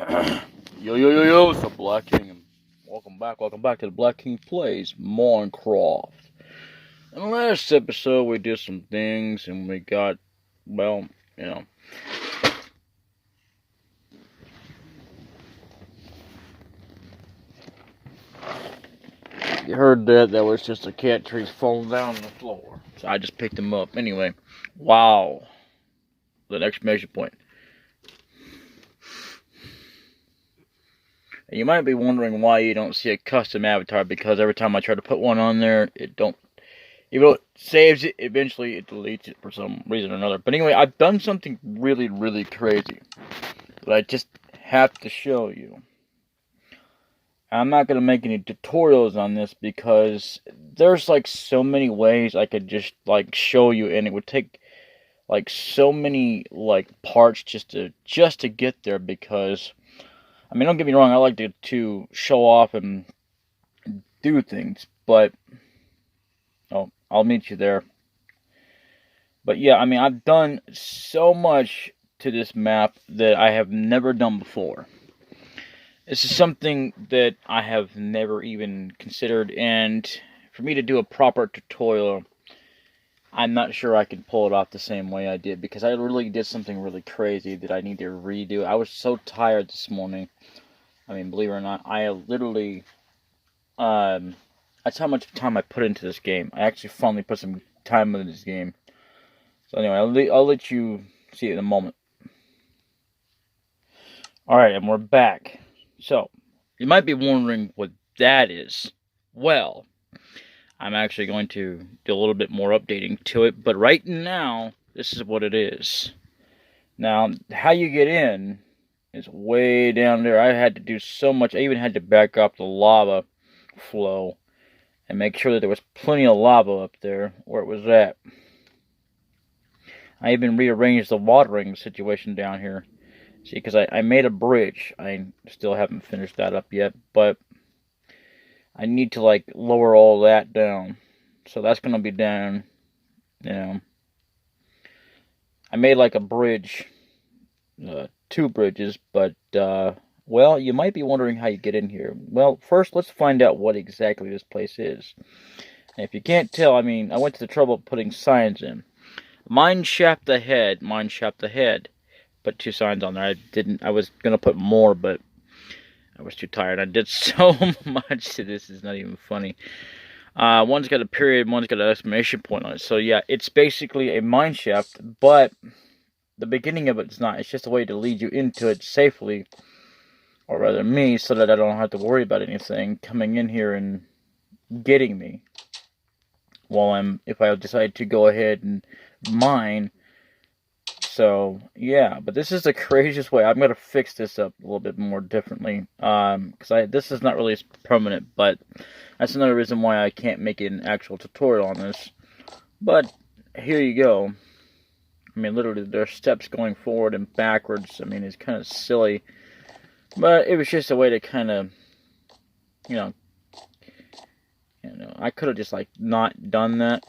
Yo, it's DaBLackKing, and welcome back to DaBLackKing Plays MineCroft. In the last episode, we did some things, and we got, well, you know. You heard that? That was just a cat trees falling down on the floor. So I just picked them up. Anyway, wow. The exclamation point. And you might be wondering why you don't see a custom avatar, because every time I try to put one on there, even though it saves it, eventually it deletes it for some reason or another. But anyway, I've done something really, really crazy that I just have to show you. I'm not going to make any tutorials on this because there's like so many ways I could just like show you, and it would take like so many like parts just to get there. Because I mean, don't get me wrong, I like to show off and do things, but I'll meet you there. But yeah, I mean, I've done so much to this map that I have never done before. This is something that I have never even considered, and for me to do a proper tutorial, I'm not sure I can pull it off the same way I did, because I really did something really crazy that I need to redo. I was so tired this morning. I mean, believe it or not, I literally, that's how much time I put into this game. I actually finally put some time into this game. So anyway, I'll let you see it in a moment. Alright, and we're back. So, you might be wondering what that is. Well, I'm actually going to do a little bit more updating to it, but right now, this is what it is. Now, how you get in is way down there. I had to do so much. I even had to back up the lava flow and make sure that there was plenty of lava up there where it was at. I even rearranged the watering situation down here. See, because I made a bridge. I still haven't finished that up yet, but I need to, like, lower all that down. So that's going to be down, you know. I made, like, a bridge, 2 bridges, but, well, you might be wondering how you get in here. Well, first, let's find out what exactly this place is. And if you can't tell, I mean, I went to the trouble of putting signs in. Mineshaft ahead. Put 2 signs on there. I was gonna put more, but I was too tired. I did so much to this, it's not even funny. One's got a period, one's got an exclamation point on it. So yeah, it's basically a mineshaft, but the beginning of it's not. It's just a way to lead you into it safely, or rather me, so that I don't have to worry about anything coming in here and getting me while if I decide to go ahead and mine. So, yeah, but this is the craziest way. I'm going to fix this up a little bit more differently, because this is not really permanent, but that's another reason why I can't make an actual tutorial on this. But, here you go. I mean, literally, there's steps going forward and backwards. I mean, it's kind of silly, but it was just a way to kind of, you know, I could have just, like, not done that.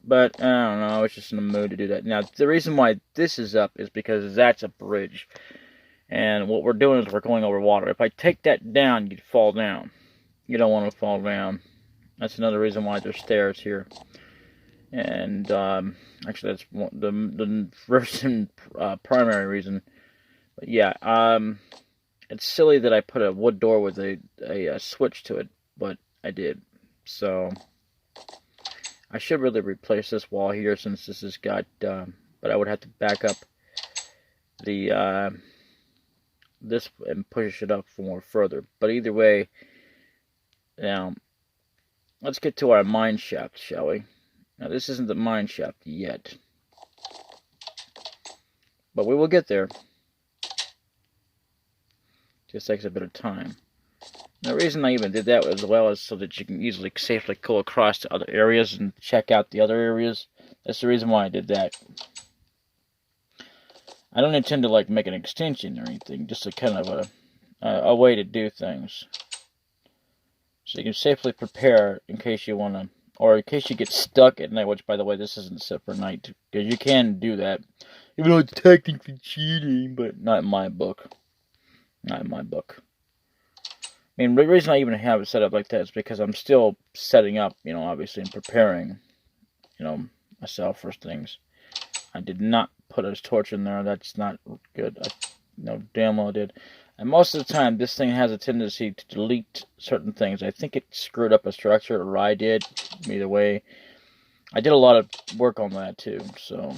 But, I don't know, I was just in the mood to do that. Now, the reason why this is up is because that's a bridge. And what we're doing is we're going over water. If I take that down, you'd fall down. You don't want to fall down. That's another reason why there's stairs here. And, actually, that's the first and primary reason. But, yeah, it's silly that I put a wood door with a switch to it, but I did. So I should really replace this wall here, since this has got, but I would have to back up the, this and push it up more further. But either way, now, let's get to our mine shaft, shall we? Now, this isn't the mine shaft yet, but we will get there. Just takes a bit of time. The reason I even did that as well is so that you can easily, safely go across to other areas and check out the other areas. That's the reason why I did that. I don't intend to, like, make an extension or anything, just a kind of a way to do things. So you can safely prepare in case you want to, or in case you get stuck at night, which, by the way, this isn't set for night, because you can do that. Even though it's technically cheating, but not in my book. Not in my book. I mean, the reason I even have it set up like that is because I'm still setting up, you know, obviously, and preparing, you know, myself for things. I did not put a torch in there. That's not good. No, damn well I did. And most of the time, this thing has a tendency to delete certain things. I think it screwed up a structure, or I did. Either way, I did a lot of work on that too. So,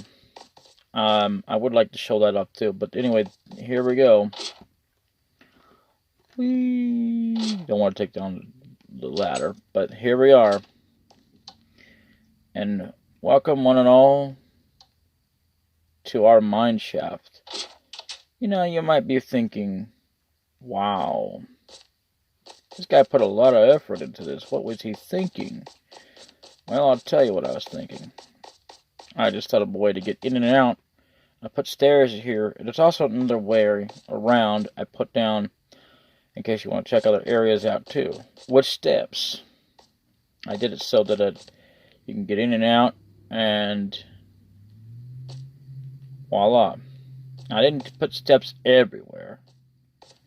I would like to show that up too. But anyway, here we go. We don't want to take down the ladder, but here we are. And welcome one and all to our mine shaft. You know, you might be thinking, wow, this guy put a lot of effort into this. What was he thinking? Well, I'll tell you what I was thinking. I just thought of a way to get in and out. I put stairs here, and there's also another way around I put down in case you want to check other areas out too. With steps. I did it so that you can get in and out, and voila. I didn't put steps everywhere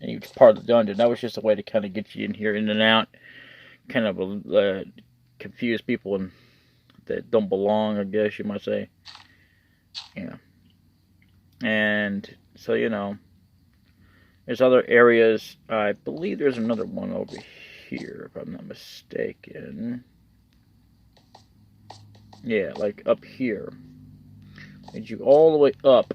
in each part of the dungeon. That was just a way to kind of get you in here, in and out, kind of confuse people that don't belong, I guess you might say. Yeah. And so, you know, there's other areas. I believe there's another one over here, if I'm not mistaken. Yeah, like up here. Leads you all the way up.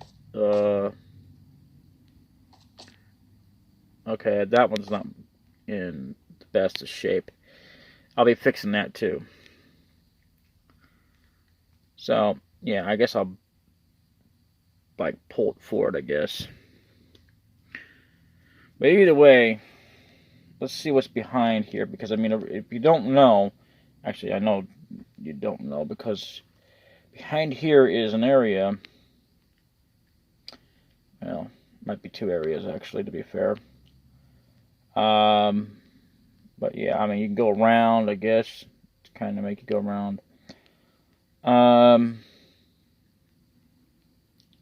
Okay, that one's not in the best of shape. I'll be fixing that too. So, yeah, I guess I'll like pull it forward, I guess. But either way, let's see what's behind here, because I mean, if you don't know, actually I know you don't know, because behind here is an area, well, might be two areas actually, to be fair. But yeah, I mean, you can go around, I guess, to kind of make you go around. I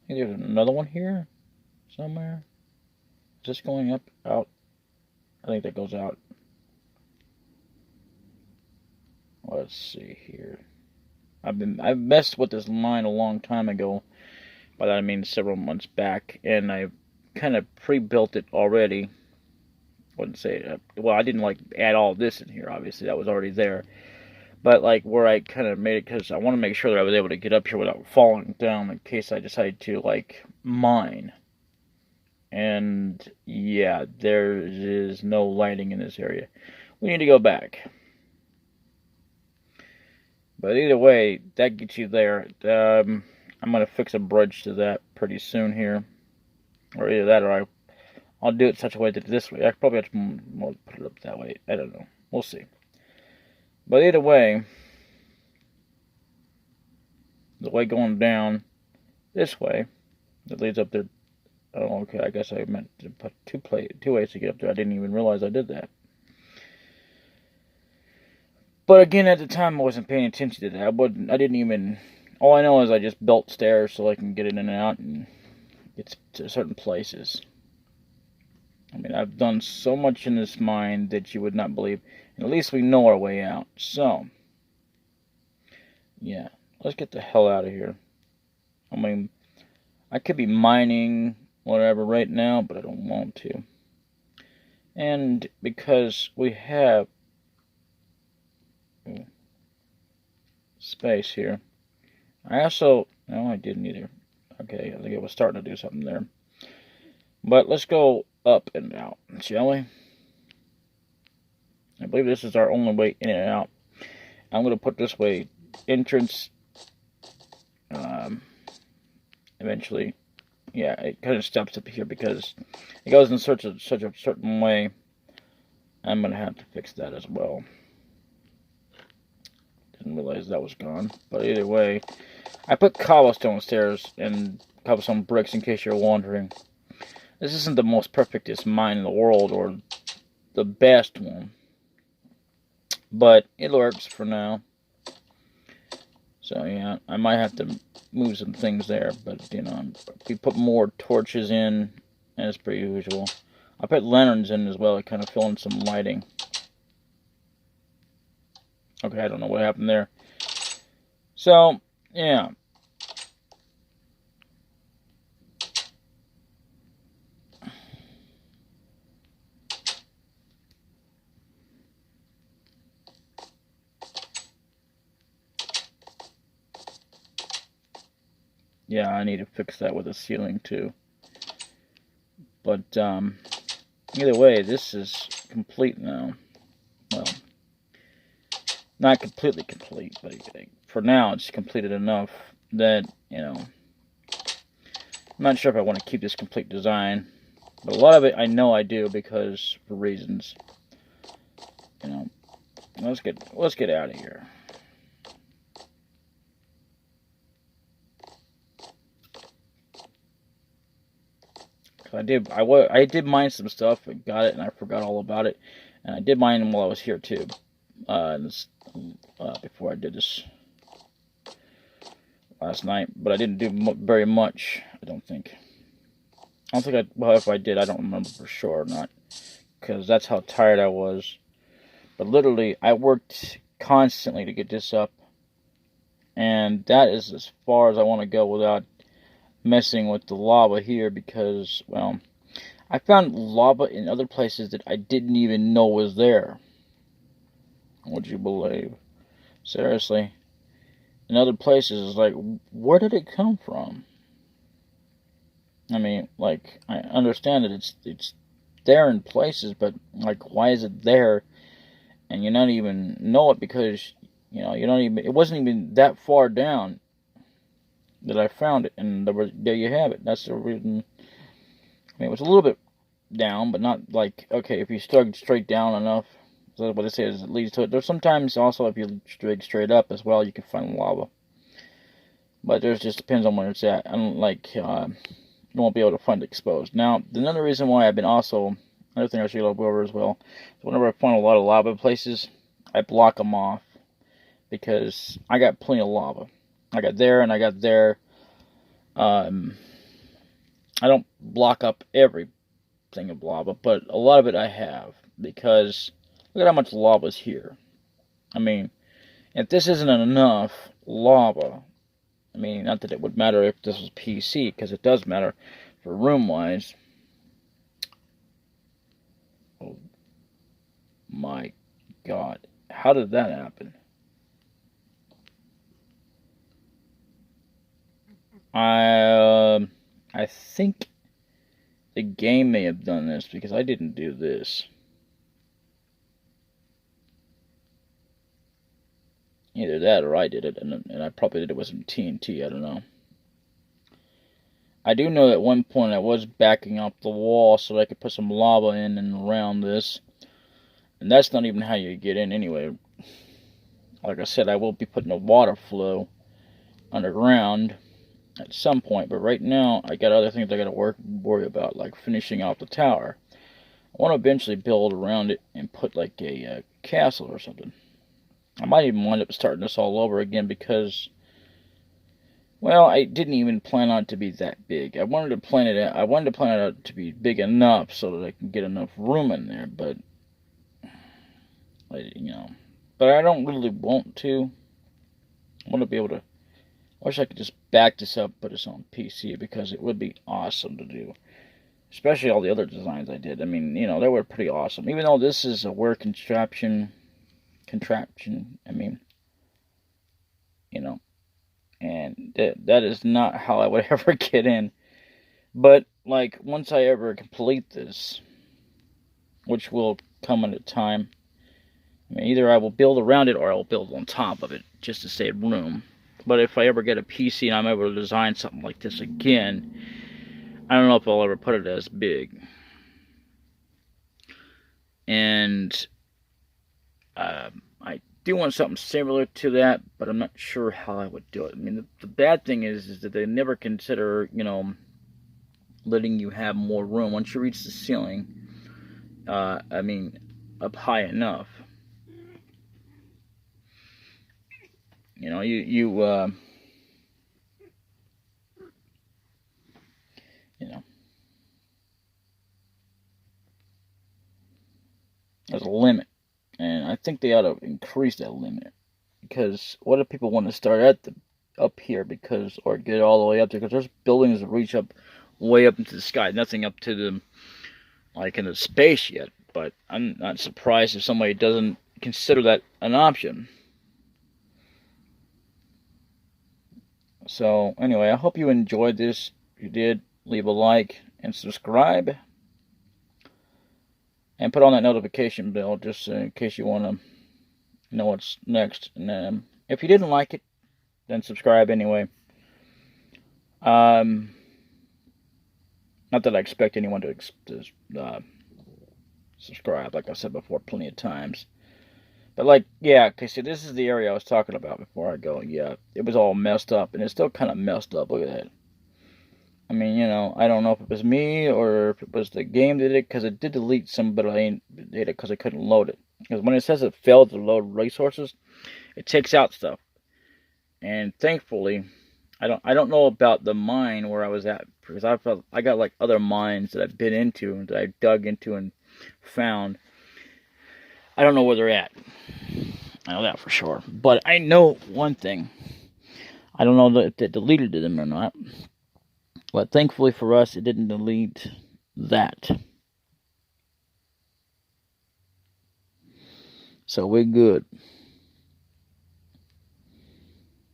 think there's another one here somewhere. Is this going up, out? I think that goes out. Let's see here. I've messed with this line a long time ago. By that I mean several months back, and I kind of pre-built it already. Wouldn't say well, I didn't like add all this in here. Obviously, that was already there. But like where I kind of made it, because I want to make sure that I was able to get up here without falling down in case I decide to like mine. And yeah, there is no lighting in this area. We need to go back. But either way, that gets you there. I'm going to fix a bridge to that pretty soon here. Or either that, or I'll do it such a way that this way. I probably have to put it up that way. I don't know. We'll see. But either way, the way going down this way, that leads up there. Oh, okay, I guess I meant to put two ways to get up there. I didn't even realize I did that. But again, at the time, I wasn't paying attention to that. I didn't even... All I know is I just built stairs so I can get in and out and get to certain places. I mean, I've done so much in this mine that you would not believe. And at least we know our way out. So, yeah, let's get the hell out of here. I mean, I could be mining whatever right now, but I don't want to. And because we have space here, I also... No, I didn't either. Okay, I think it was starting to do something there. But let's go up and out, shall we? I believe this is our only way in and out. I'm going to put this way, entrance, eventually. Yeah, it kind of stops up here because it goes in such a certain way. I'm going to have to fix that as well. Didn't realize that was gone. But either way, I put cobblestone stairs and cobblestone bricks in case you're wondering. This isn't the most perfectest mine in the world or the best one. But it works for now. So yeah, I might have to move some things there. But you know, if we put more torches in, as per usual. I put lanterns in as well to kind of fill in some lighting. Okay, I don't know what happened there. So, yeah. Yeah, I need to fix that with the ceiling too. But either way, this is complete now. Well, not completely complete, but for now it's completed enough that, you know, I'm not sure if I want to keep this complete design. But a lot of it I know I do because for reasons. You know, let's get out of here. I did mine some stuff and got it, and I forgot all about it. And I did mine while I was here too. Before I did this last night, but I didn't do very much. I don't think. Well, if I did, I don't remember for sure or not, because that's how tired I was. But literally, I worked constantly to get this up, and that is as far as I want to go without messing with the lava here, because, well, I found lava in other places that I didn't even know was there. Would you believe? Seriously. In other places, it's like, where did it come from? I mean, like, I understand that it's there in places, but, like, why is it there? And you don't even know it because, you know, it wasn't even that far down that I found it, and there you have it. That's the reason. I mean, it was a little bit down, but not like, okay, if you dug straight down enough, so what it says, it leads to it. There's sometimes also, if you dig straight up as well, you can find lava. But there's just depends on where it's at. I don't like, you won't be able to find it exposed. Now, another reason why I've been also, another thing I should go over as well, is whenever I find a lot of lava places, I block them off, because I got plenty of lava. I got there and I got there. I don't block up everything of lava, but a lot of it I have, because look at how much lava is here. I mean, if this isn't enough lava, I mean, not that it would matter if this was PC, because it does matter for room-wise. Oh my god. How did that happen? I think the game may have done this, because I didn't do this. Either that or I did it, and I probably did it with some TNT, I don't know. I do know that at one point I was backing up the wall so that I could put some lava in and around this. And that's not even how you get in anyway. Like I said, I will be putting a water flow underground at some point, but right now I got other things I gotta worry about, like finishing off the tower. I want to eventually build around it and put like a castle or something. I might even wind up starting this all over again, because, well, I didn't even plan on it to be that big. I wanted to plan it out to be big enough so that I can get enough room in there, but, you know, but I don't really want to. I want to be able to, I wish I could just back this up, put this on PC, because it would be awesome to do. Especially all the other designs I did. I mean, you know, they were pretty awesome. Even though this is a weird contraption, I mean, you know, and that is not how I would ever get in. But, like, once I ever complete this, which will come at a time, I mean, either I will build around it or I will build on top of it, just to save room. But if I ever get a PC and I'm able to design something like this again, I don't know if I'll ever put it as big. And I do want something similar to that, but I'm not sure how I would do it. I mean, the bad thing is that they never consider, you know, letting you have more room once you reach the ceiling. I mean, up high enough. You know, you know. There's a limit, and I think they ought to increase that limit. Because what if people want to start at the up here because or get all the way up there? Because there's buildings that reach up way up into the sky. Nothing up to the like in the space yet. But I'm not surprised if somebody doesn't consider that an option. So anyway, I hope you enjoyed this. If you did, leave a like and subscribe. And put on that notification bell just in case you want to know what's next. And if you didn't like it, then subscribe anyway. Not that I expect anyone to subscribe, like I said before plenty of times. But like, yeah, okay, see, this is the area I was talking about before I go. Yeah, it was all messed up, and it's still kind of messed up. Look at that. I mean, you know, I don't know if it was me or if it was the game that did it, because it did delete some, but I did it because I couldn't load it. Because when it says it failed to load resources, it takes out stuff. And thankfully, I don't know about the mine where I was at, because I got like other mines that I've been into and that I dug into and found. I don't know where they're at. I know that for sure. But I know one thing. I don't know if they deleted them or not. But thankfully for us, it didn't delete that. So we're good.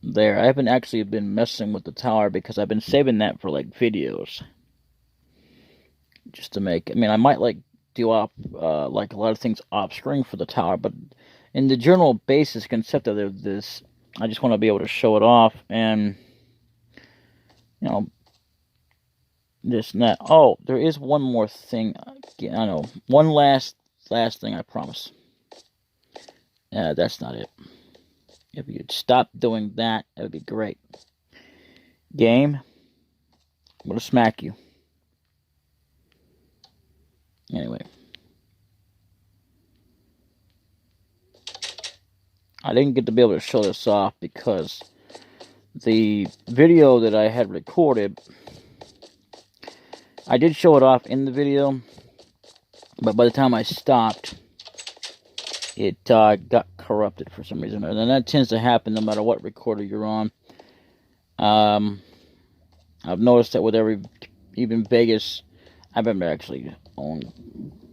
There, I haven't actually been messing with the tower because I've been saving that for like videos. Just to make, I mean, I might like do off like a lot of things off screen for the tower, but in the general basis concept of this, I just want to be able to show it off and, you know, this and that. Oh, there is one more thing. I know, one last thing, I promise. That's not it. If you'd stop doing that, that would be great. Game, I'm gonna smack you. Anyway. I didn't get to be able to show this off because the video that I had recorded, I did show it off in the video, but by the time I stopped, it got corrupted for some reason. And that tends to happen no matter what recorder you're on. I've noticed that with even Vegas, I've never actually owned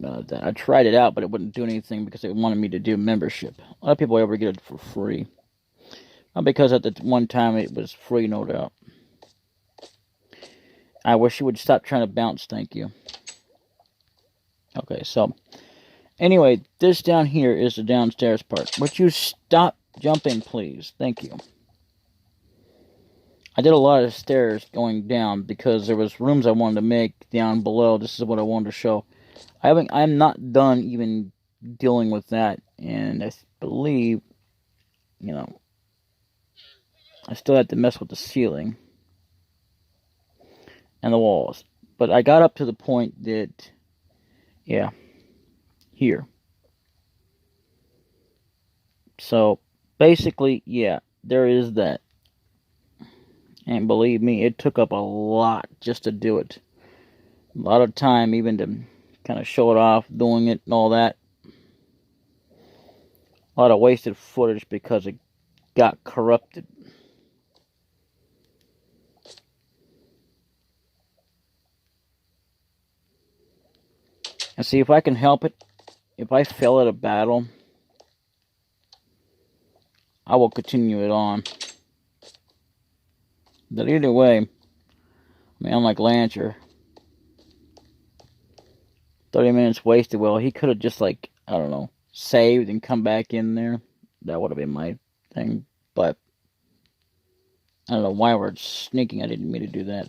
that. I tried it out, but it wouldn't do anything because they wanted me to do membership. A lot of people ever get it for free. Not because at the one time it was free, no doubt. I wish you would stop trying to bounce, thank you. Okay, so anyway, this down here is the downstairs part. Would you stop jumping, please? Thank you. I did a lot of stairs going down because there was rooms I wanted to make down below. This is what I wanted to show. I'm not done even dealing with that, and I believe, you know, I still have to mess with the ceiling and the walls. But I got up to the point that, yeah, here. So, basically, yeah, there is that. And believe me, it took up a lot just to do it. A lot of time even to kind of show it off, doing it and all that. A lot of wasted footage because it got corrupted. And see, if I can help it, if I fail at a battle, I will continue it on. But either way, I mean, unlike Lancer, 30 minutes wasted. Well, he could have just, like, I don't know, saved and come back in there. That would have been my thing. But I don't know why we're sneaking. I didn't mean to do that.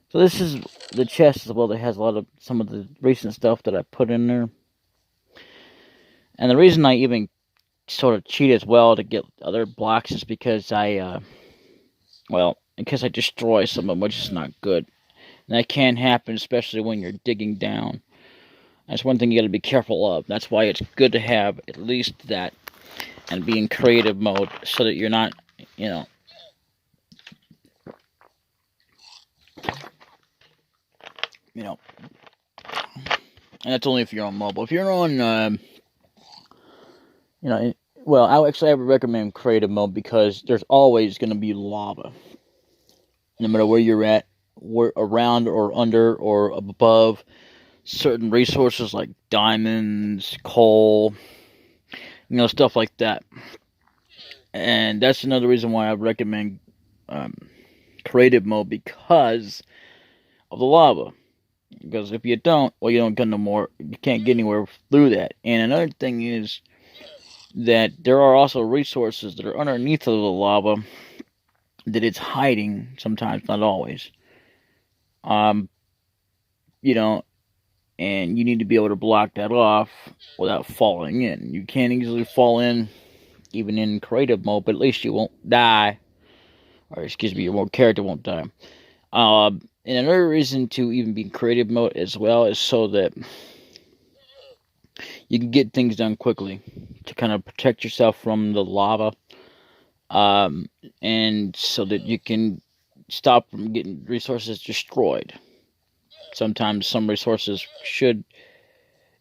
So this is the chest as well that has a lot of some of the recent stuff that I put in there. And the reason I even sort of cheat as well to get other blocks is because because I destroy some of them, which is not good. And that can happen, especially when you're digging down. That's one thing you got to be careful of. That's why it's good to have at least that and be in creative mode so that you're not, you know. And that's only if you're on mobile. If you're on You know, well, I would recommend creative mode because there's always going to be lava, no matter where you're at, where around or under or above certain resources like diamonds, coal, stuff like that. And that's another reason why I recommend um, creative mode because of the lava. Because if you don't, well, you don't get no more. You can't get anywhere through that. And another thing is that there are also resources that are underneath of the lava that it's hiding. Sometimes, not always. Um, you know, and you need to be able to block that off without falling in. You can't easily fall in, even in creative mode, but at least you won't die. Or excuse me, your character won't die. And another reason to even be in creative mode as well is so that you can get things done quickly to kind of protect yourself from the lava, and so that you can stop from getting resources destroyed. Sometimes some resources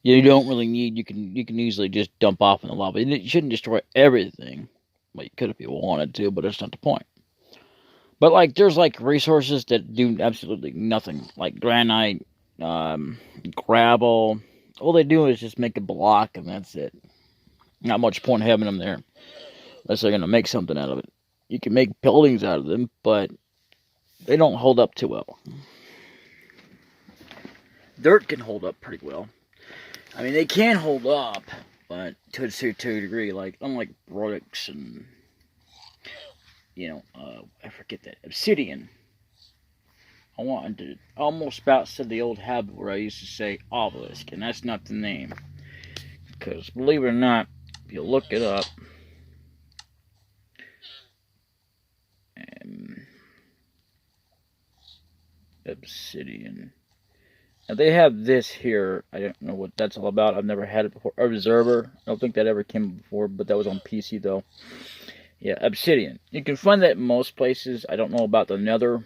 you don't really need. You can easily just dump off in the lava. You shouldn't destroy everything. Well, you could if you wanted to, but that's not the point. But like, there's like resources that do absolutely nothing, like granite, gravel. All they do is just make a block, and that's it. Not much point having them there, unless they're gonna make something out of it. You can make buildings out of them, but they don't hold up too well. Dirt can hold up pretty well. I mean, they can hold up, but to a degree, like unlike bricks and I forget that obsidian. I almost about said the old habit where I used to say obelisk, and that's not the name. Because believe it or not, if you look it up, obsidian. Now they have this here. I don't know what that's all about. I've never had it before. Observer. I don't think that ever came before, but that was on PC though. Yeah, obsidian. You can find that in most places. I don't know about the nether.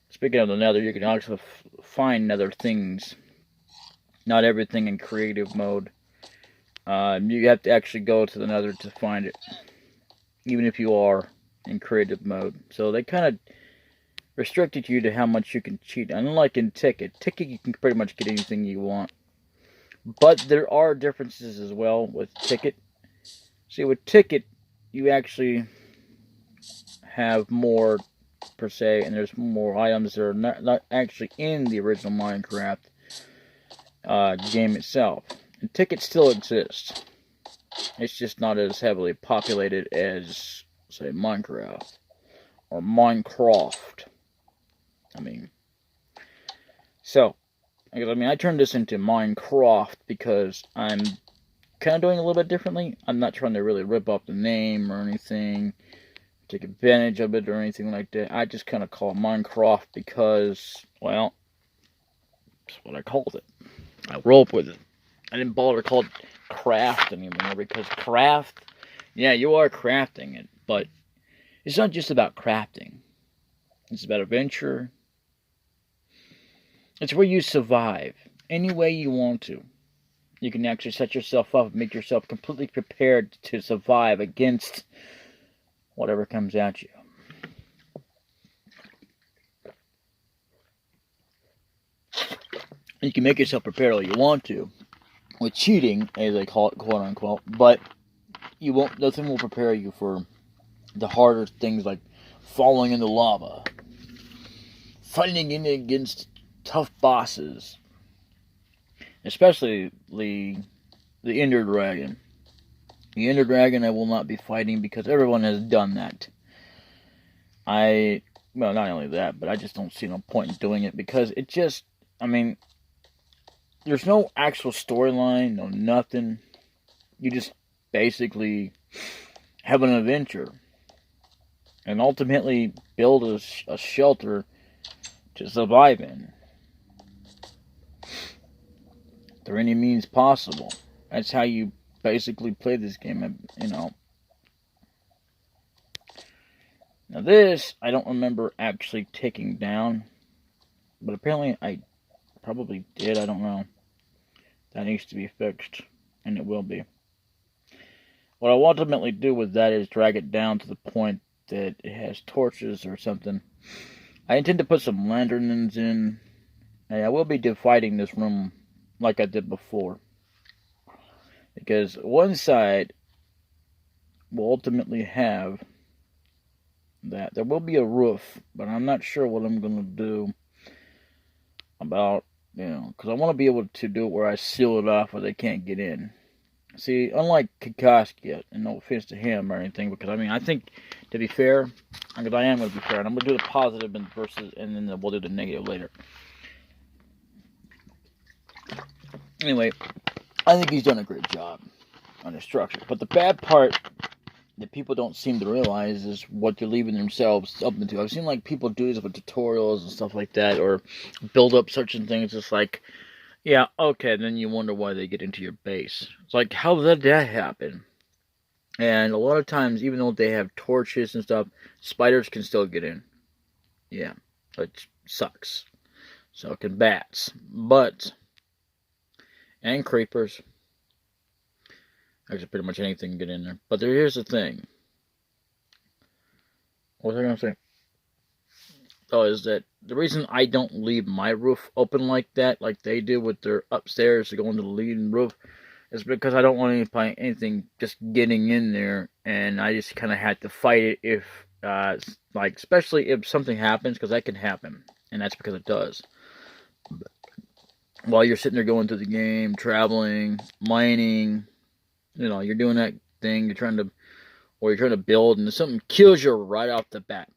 Speaking of the nether, you can also find nether things. Not everything in creative mode. You have to actually go to the nether to find it. Even if you are in creative mode. So they kind of restricted you to how much you can cheat. Unlike in Ticket. Ticket, you can pretty much get anything you want. But there are differences as well with Ticket. See, with Ticket, you actually have more, per se, and there's more items that are not actually in the original Minecraft game itself. And Ticket still exists. It's just not as heavily populated as, say, Minecraft. Or MineCroft. I turned this into MineCroft because I'm kind of doing a little bit differently. I'm not trying to really rip off the name or anything, take advantage of it or anything like that. I just kind of call it MineCroft because, well, that's what I called it. I roll with it. I didn't bother to call it craft anymore because craft, yeah, you are crafting it, but it's not just about crafting. It's about adventure. It's where you survive any way you want to. You can actually set yourself up and make yourself completely prepared to survive against whatever comes at you. You can make yourself prepared all you want to with cheating, as they call it, quote unquote, but nothing will prepare you for the harder things like falling in the lava, fighting in against tough bosses, especially the Ender Dragon. The Ender Dragon I will not be fighting because everyone has done that. Well, not only that, but I just don't see no point in doing it because it just, there's no actual storyline, no nothing. You just basically have an adventure and ultimately build a shelter to survive in through any means possible. That's how you basically play this game, Now this, I don't remember actually taking down, but apparently I probably did, I don't know. That needs to be fixed, and it will be. what I'll ultimately do with that is drag it down to the point that it has torches or something. I intend to put some lanterns in, and I will be dividing this room like I did before. Because one side will ultimately have that. There will be a roof, but I'm not sure what I'm going to do about, because I want to be able to do it where I seal it off where they can't get in. See, unlike Kikoski, and no offense to him or anything, because I think, to be fair, because I am going to be fair, and I'm going to do the positive and then we'll do the negative later. Anyway, I think he's done a great job on the structure. But the bad part that people don't seem to realize is what they're leaving themselves open to. I've seen like people do this with tutorials and stuff like that, or build up certain things. It's like, yeah, okay, then you wonder why they get into your base. It's like, how did that happen? And a lot of times, even though they have torches and stuff, spiders can still get in. Yeah, which sucks. So can bats. And creepers. Actually, pretty much anything can get in there. But here's the thing. What was I going to say? Oh, is that the reason I don't leave my roof open like that, like they do with their upstairs to go into the leading roof, is because I don't want anything just getting in there, and I just kind of had to fight it if, like, especially if something happens, because that can happen, and that's because it does. While you're sitting there going through the game, traveling, mining, you're doing that thing, you're trying to build, and something kills you right off the bat.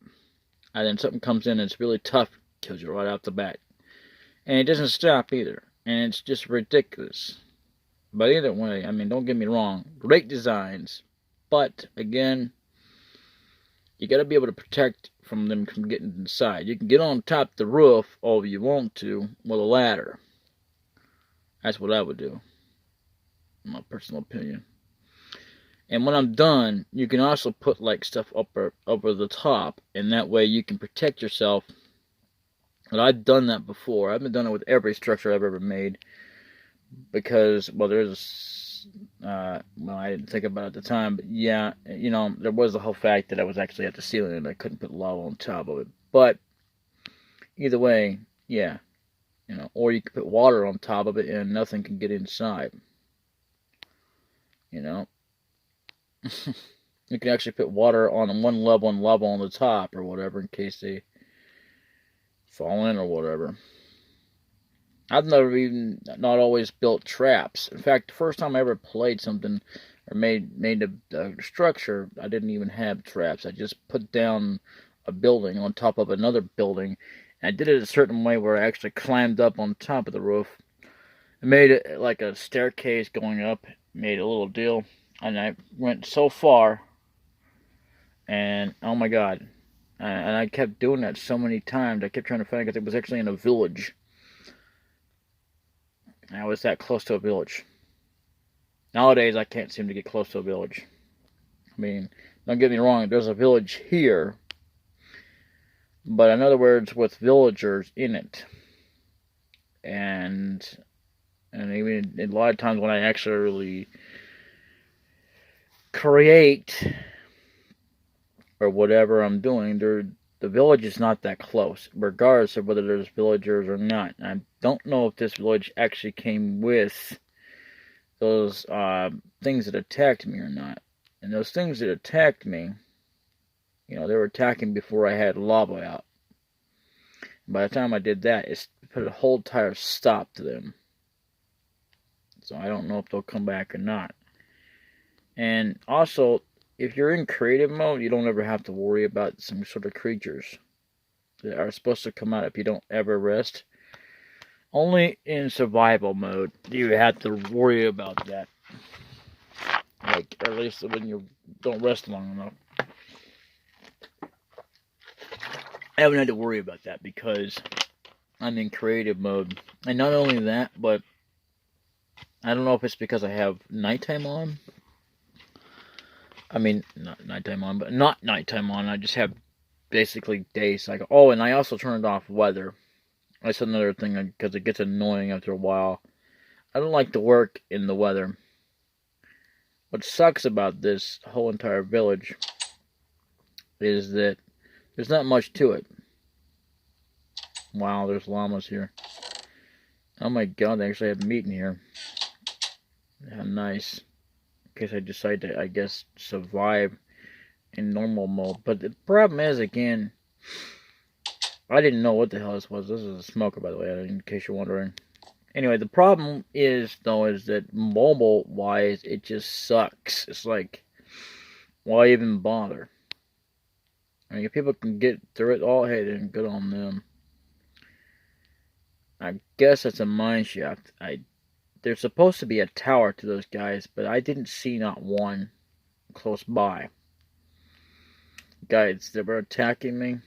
And then something comes in and it's really tough, kills you right off the bat. And it doesn't stop either. And it's just ridiculous. But either way, don't get me wrong, great designs. But, again, you got to be able to protect from them from getting inside. You can get on top of the roof all you want to with a ladder. That's what I would do, in my personal opinion. And when I'm done, you can also put like stuff over the top, and that way you can protect yourself. And I've done that before. I've done it with every structure I've ever made, because I didn't think about it at the time, but yeah, there was the whole fact that I was actually at the ceiling and I couldn't put lava on top of it. But either way, yeah, or you could put water on top of it and nothing can get inside. You can actually put water on one level and lava on the top or whatever in case they fall in or whatever. I've not always built traps. In fact, the first time I ever played something or made a structure, I didn't even have traps. I just put down a building on top of another building. And I did it a certain way where I actually climbed up on top of the roof. I made it like a staircase going up. Made a little deal. And I went so far, and oh my god, and I kept doing that so many times. I kept trying to find it because it was actually in a village. I was that close to a village. Nowadays, I can't seem to get close to a village. Don't get me wrong, there's a village here, but in other words, with villagers in it. And even a lot of times when I actually create or whatever I'm doing, the village is not that close, regardless of whether there's villagers or not. I don't know if this village actually came with those things that attacked me or not. And those things that attacked me, they were attacking before I had lava out. By the time I did that, it put a whole entire stop to them. So I don't know if they'll come back or not. And also, if you're in creative mode, you don't ever have to worry about some sort of creatures that are supposed to come out if you don't ever rest. Only in survival mode do you have to worry about that. Or at least when you don't rest long enough. I haven't had to worry about that because I'm in creative mode. And not only that, but I don't know if it's because I have nighttime on. Not nighttime on, but not nighttime on. I just have basically day cycle. Oh, and I also turned off weather. That's another thing because it gets annoying after a while. I don't like to work in the weather. What sucks about this whole entire village is that there's not much to it. Wow, there's llamas here. Oh my god, they actually have meat in here. Yeah, nice. In case I decide to, I guess, survive in normal mode. But the problem is, again, I didn't know what the hell this was. This is a smoker, by the way, in case you're wondering. Anyway, the problem is, though, is that mobile-wise, it just sucks. It's like, why even bother? I mean, if people can get through it all, hey, then good on them. I guess that's a mine shaft. There's supposed to be a tower to those guys, but I didn't see not one close by. Guys, they were attacking me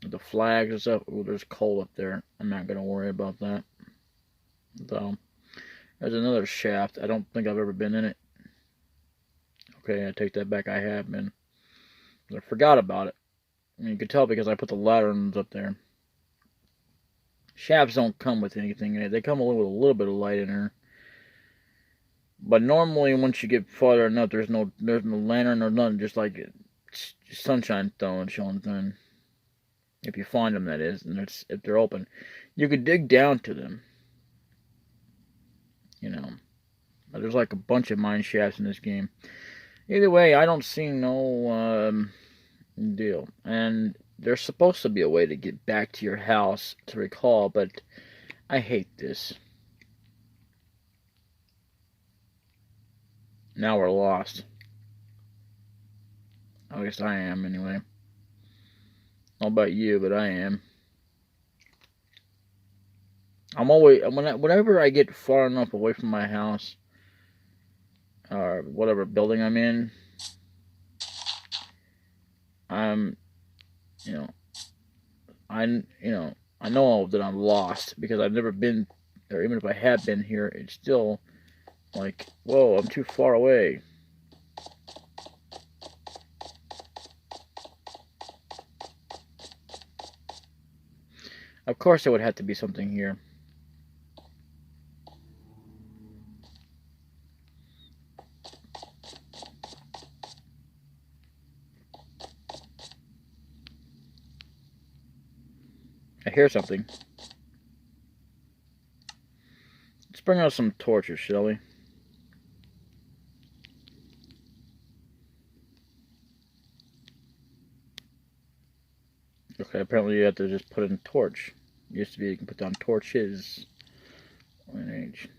with the flags and stuff. Ooh, there's coal up there. I'm not going to worry about that. So, there's another shaft. I don't think I've ever been in it. Okay, I take that back. I have been. I forgot about it. I mean, you can tell because I put the lanterns up there. Shafts don't come with anything in it. They come with a little bit of light in there. But normally, once you get farther enough, there's no lantern or nothing. Just like sunshine throwing showing thing. If you find them, that is, and if they're open, you could dig down to them. You know, but there's like a bunch of mine shafts in this game. Either way, I don't see no deal. And there's supposed to be a way to get back to your house to recall, but I hate this. Now we're lost. At least I am, anyway. I don't know about you, but I am. I'm always, whenever I get far enough away from my house, or whatever building I'm in, I know that I'm lost because I've never been, or even if I have been here, it's still like, whoa, I'm too far away. Of course, there would have to be something here. I hear something. Let's bring out some torches, shall we? Okay, apparently you have to just put in torch. It used to be you can put down torches. Age.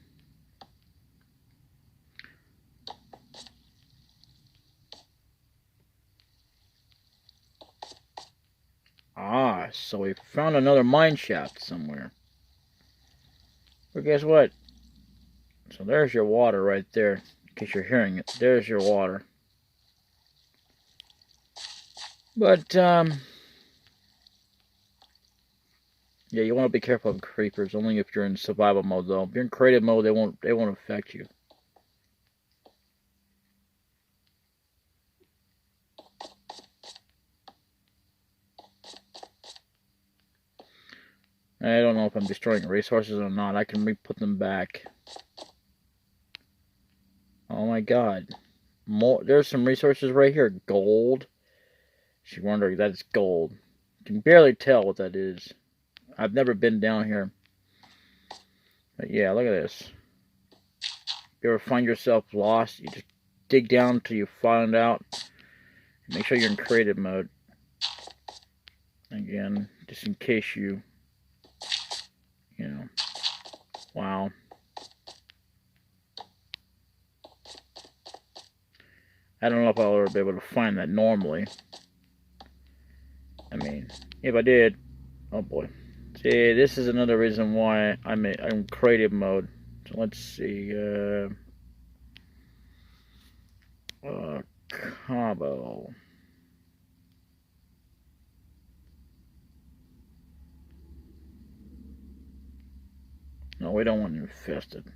Ah, so we found another mine shaft somewhere. But guess what? So there's your water right there. In case you're hearing it, there's your water. But yeah, you want to be careful of creepers. Only if you're in survival mode, though. If you're in creative mode, they won't affect you. I don't know if I'm destroying resources or not. I can re-put them back. Oh my god. There's some resources right here. Gold. She's wondering, that's gold. You can barely tell what that is. I've never been down here. But yeah, look at this. If you ever find yourself lost, you just dig down until you find out. Make sure you're in creative mode. Again, just in case you know. Wow. I don't know if I'll ever be able to find that normally. I mean, if I did, oh boy. See, this is another reason why I'm in creative mode. So let's see. Combo. No, we don't want infested.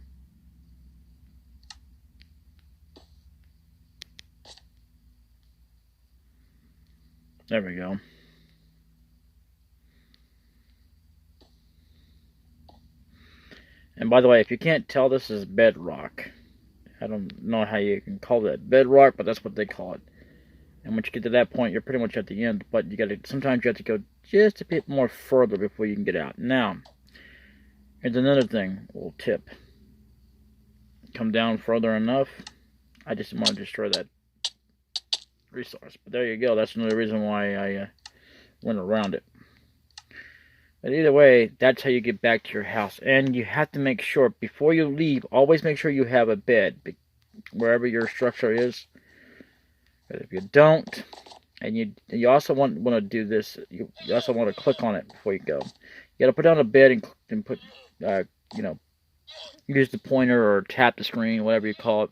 There we go. And by the way, if you can't tell, this is bedrock. I don't know how you can call that bedrock, but that's what they call it. And once you get to that point, you're pretty much at the end. But sometimes you have to go just a bit more further before you can get out. Now, here's another thing, a little tip. Come down further enough. I just want to destroy that resource. But there you go. That's another reason why I went around it. But either way, that's how you get back to your house. And you have to make sure, before you leave, always make sure you have a bed wherever your structure is. But if you don't, and you also want to do this, you also want to click on it before you go. You got to put down a bed and put, use the pointer or tap the screen, whatever you call it.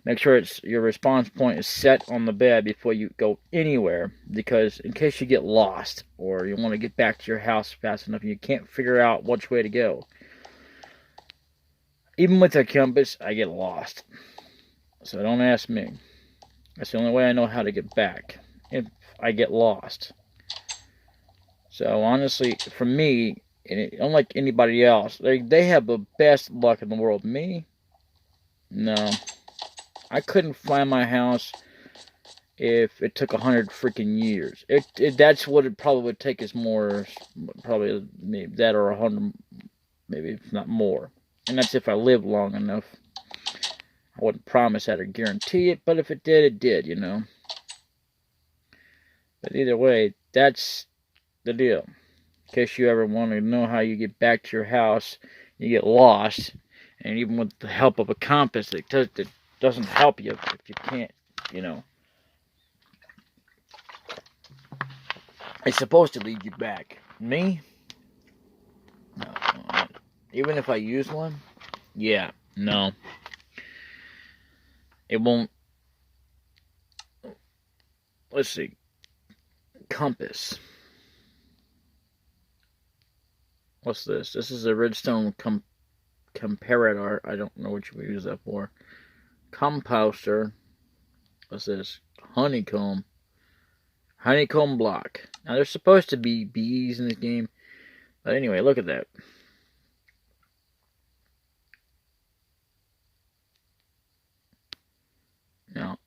Make sure your response point is set on the bed before you go anywhere, because in case you get lost or you want to get back to your house fast enough and you can't figure out which way to go. Even with a compass, I get lost. So don't ask me. That's the only way I know how to get back, if I get lost. So honestly, for me, unlike anybody else, they have the best luck in the world. Me? No. I couldn't find my house if it took 100 freaking years. That's what it probably would take, is more, probably maybe that or 100, maybe if not more. And that's if I live long enough. I wouldn't promise that or guarantee it, but if it did, it did, you know. But either way, that's the deal. In case you ever want to know how you get back to your house, you get lost, and even with the help of a compass, it doesn't help you if you can't, you know. It's supposed to lead you back. Me? No. Even if I use one? Yeah, no. It won't. Let's see. Compass. What's this? This is a redstone comparator. I don't know what you would use that for. Compouster. What's this? Honeycomb. Honeycomb block. Now, there's supposed to be bees in this game. But anyway, look at that. Now,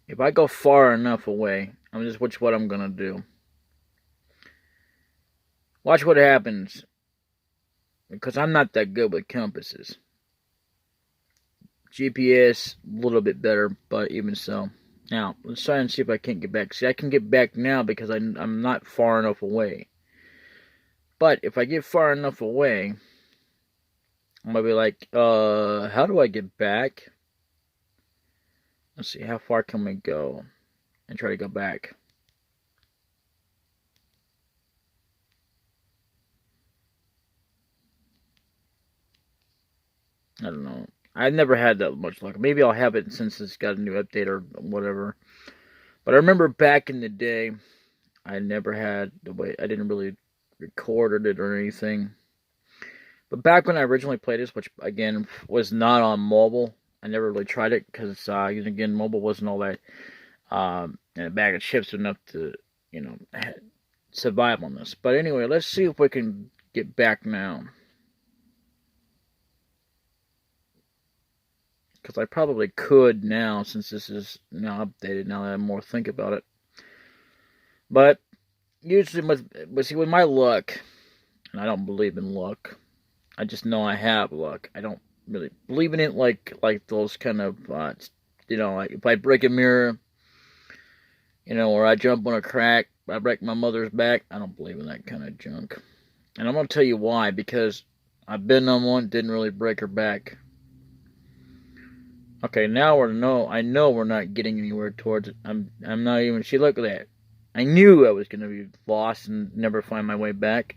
if I go far enough away, watch what I'm going to do. Watch what happens. Because I'm not that good with compasses. GPS, a little bit better, but even so. Now, let's try and see if I can't get back. See, I can get back now because I'm not far enough away. But if I get far enough away, I'm going to be like, how do I get back? Let's see, how far can we go? And try to go back. I don't know. I've never had that much luck. Maybe I'll have it since it's got a new update or whatever. But I remember back in the day, I never had the way. I didn't really record it or anything. But back when I originally played this, which again was not on mobile, I never really tried it because again, mobile wasn't all that. And a bag of chips enough to, survive on this. But anyway, let's see if we can get back now. Because I probably could now, since this is now updated, now that I more think about it. But usually, with my luck, and I don't believe in luck, I just know I have luck. I don't really believe in it like those kind of, like if I break a mirror, or I jump on a crack, I break my mother's back. I don't believe in that kind of junk. And I'm going to tell you why, because I've been on one, didn't really break her back. Okay, now I know we're not getting anywhere towards it. I'm not even, see, look at that. I knew I was going to be lost and never find my way back.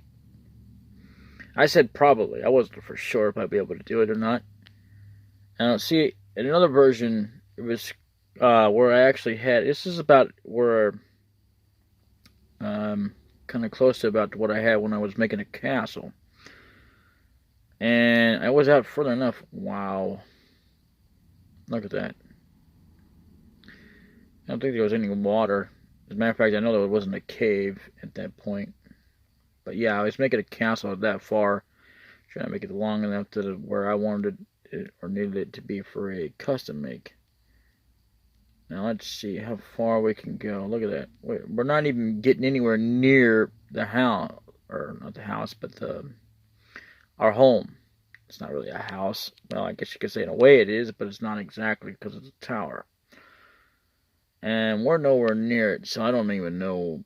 I said probably. I wasn't for sure if I'd be able to do it or not. And see, in another version, it was where I actually had, this is about where, kind of close to about what I had when I was making a castle. And I was out further enough. Wow. Look at that. I don't think there was any water. As a matter of fact, I know there wasn't a cave at that point. But yeah, I was making a castle that far. Trying to make it long enough to where I wanted it or needed it to be for a custom make. Now let's see how far we can go. Look at that. We're not even getting anywhere near the house, or not the house, but our home. It's not really a house. Well, I guess you could say in a way it is, but it's not exactly because it's a tower. And we're nowhere near it, so I don't even know.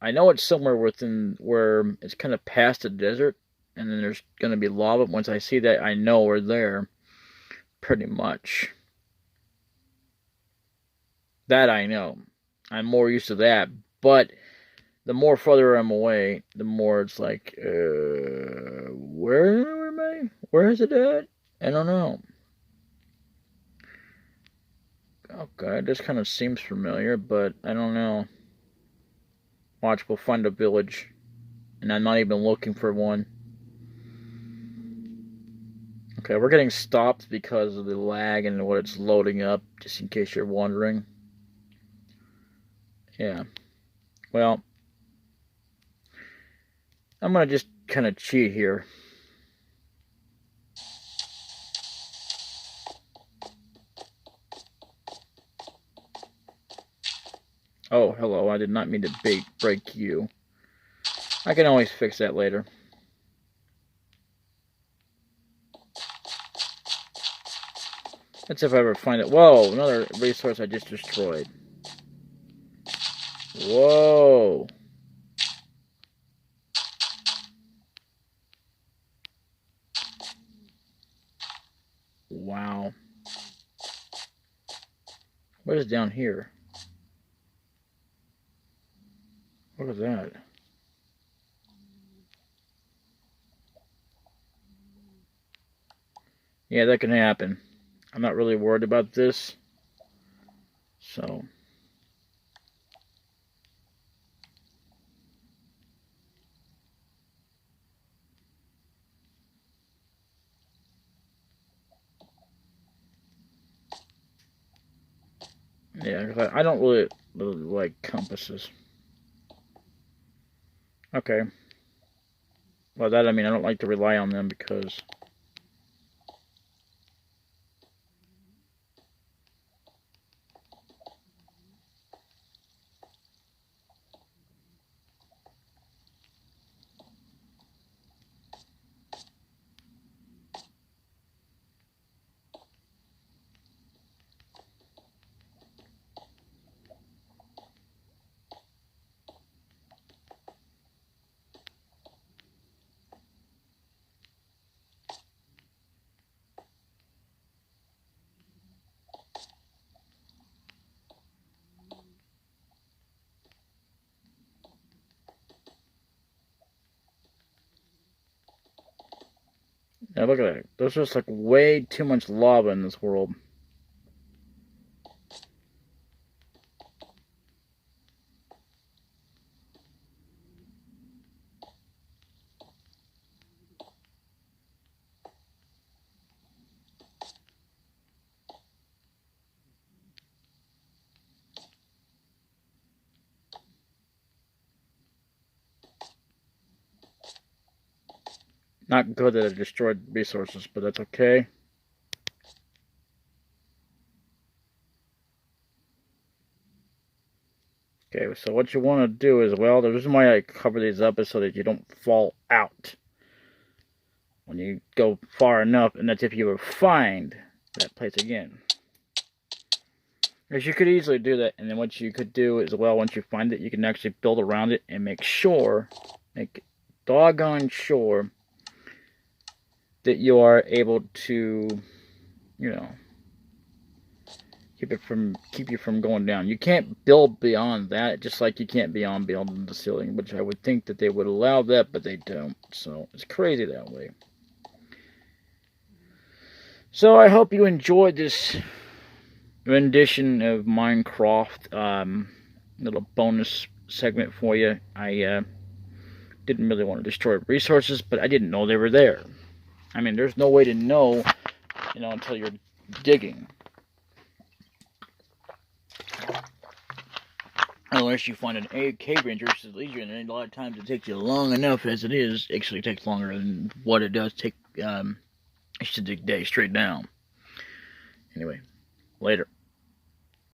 I know it's somewhere within where it's kind of past the desert, and then there's going to be lava. Once I see that, I know we're there, pretty much. That I know. I'm more used to that, but the more further I'm away, the more it's like, where am I? Where is it at? I don't know. Okay, this kind of seems familiar, but I don't know. Watch, we'll find a village, and I'm not even looking for one. Okay, we're getting stopped because of the lag and what it's loading up, just in case you're wondering. Yeah. Well, I'm going to just kind of cheat here. Oh, hello, I did not mean to break you. I can always fix that later. Let's see if I ever find it. Whoa, another resource I just destroyed. Whoa. Wow. What is down here? What is that? Yeah, that can happen. I'm not really worried about this. So. Yeah, I don't really like compasses. Okay. Well, that, I mean, I don't like to rely on them because... Yeah, look at that. There's just like way too much lava in this world. Not good that I destroyed resources, but that's okay. Okay, so what you want to do is, well, the reason why I cover these up is so that you don't fall out when you go far enough, and that's if you ever find that place again. Because you could easily do that, and then what you could do is, well, once you find it, you can actually build around it and make doggone sure that you are able to, you know, keep you from going down. You can't build beyond that, just like you can't build the ceiling, which I would think that they would allow that, but they don't. So it's crazy that way. So I hope you enjoyed this rendition of MineCroft, little bonus segment for you. I didn't really want to destroy resources, but I didn't know they were there. I mean, there's no way to know, until you're digging. Unless you find an cave entrance to lead you, and a lot of times it takes you long enough as it is. Actually, it takes longer than what it does take. It should take days straight down. Anyway, later.